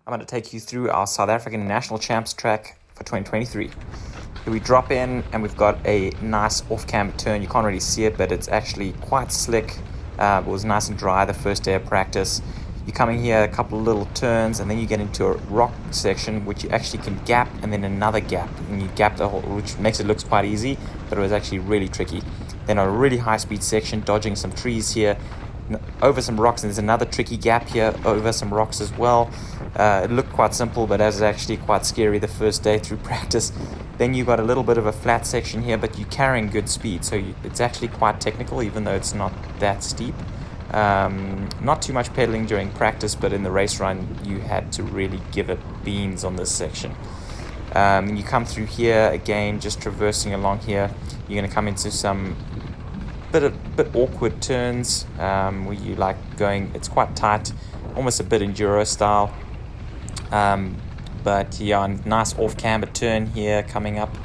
I'm going to take you through our South African National Champs track for 2023. Here we drop in and we've got a nice off-camber turn. You can't really see it, but it's actually quite slick. It was nice and dry the first day of practice. You come in here, a couple of little turns, and then you get into a rock section, which you actually can gap, and then another gap. And you gap the whole, which makes it look quite easy, but it was actually really tricky. Then a really high-speed section, dodging some trees here, over some rocks, and there's another tricky gap here, over some rocks as well. It looked quite simple, but it was actually quite scary the first day through practice. Then you've got a little bit of a flat section here, but you're carrying good speed, so it's actually quite technical, even though it's not that steep. Not too much pedaling during practice, but in the race run you had to really give it beans on this section. You come through here again, just traversing along here. You're going to come into some bit awkward turns where you like going, it's quite tight, almost a bit enduro style, but yeah, nice off camber turn here coming up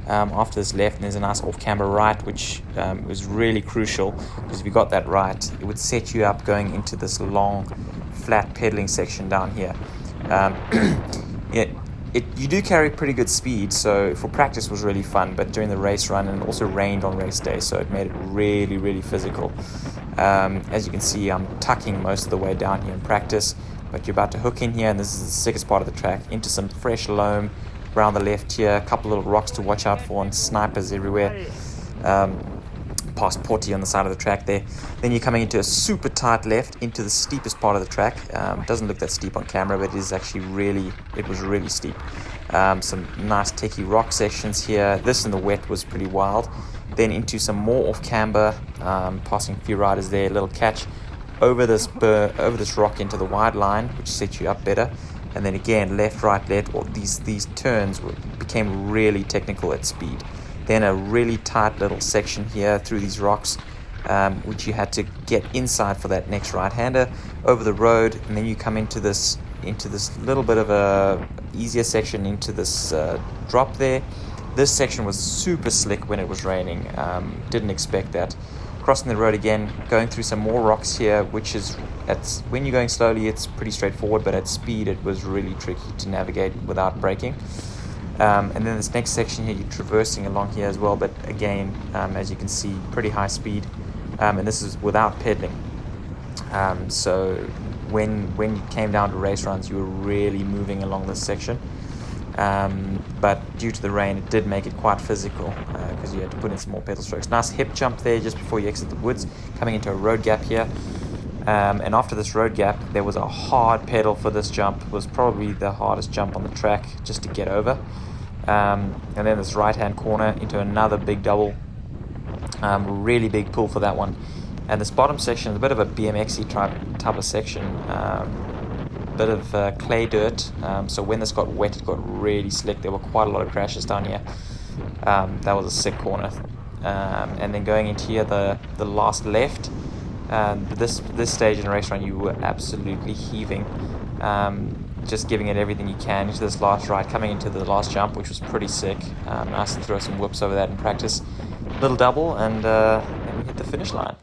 after this left, and there's a nice off camber right, which was really crucial, because if you got that right, it would set you up going into this long flat pedaling section down here. You do carry pretty good speed, so for practice was really fun, but during the race run, and it also rained on race day, so it made it really, really physical. As you can see, I'm tucking most of the way down here in practice, but you're about to hook in here, and this is the sickest part of the track, into some fresh loam around the left here, a couple little rocks to watch out for, and snipers everywhere. Past Porty on the side of the track there. Then you're coming into a super tight left into the steepest part of the track. It doesn't look that steep on camera, but it is actually it was really steep. Some nice techy rock sections here. This in the wet was pretty wild. Then into some more off camber, passing a few riders there, a little catch over this rock into the wide line, which sets you up better. And then again, left, right, left, all these turns became really technical at speed. Then a really tight little section here through these rocks, which you had to get inside for that next right-hander over the road, and then you come into this little bit of a easier section into this drop there. This section was super slick when it was raining. Didn't expect that. Crossing the road again, going through some more rocks here, which is when you're going slowly, it's pretty straightforward, but at speed, it was really tricky to navigate without braking. And then this next section here, you're traversing along here as well, but again, as you can see, pretty high speed, and this is without pedaling. So when you came down to race runs, you were really moving along this section, but due to the rain, it did make it quite physical, because you had to put in some more pedal strokes. Nice hip jump there just before you exit the woods, coming into a road gap here. And after this road gap, there was a hard pedal for this jump. It was probably the hardest jump on the track just to get over. And then this right-hand corner into another big double. Really big pull for that one. And this bottom section is a bit of a BMX-y type of section. Bit of clay dirt. So when this got wet, it got really slick. There were quite a lot of crashes down here. That was a sick corner. And then going into here, the last left. This stage in the race run, you were absolutely heaving, just giving it everything you can into this last right, coming into the last jump, which was pretty sick. Nice to throw some whips over that in practice. Little double, and then we hit the finish line.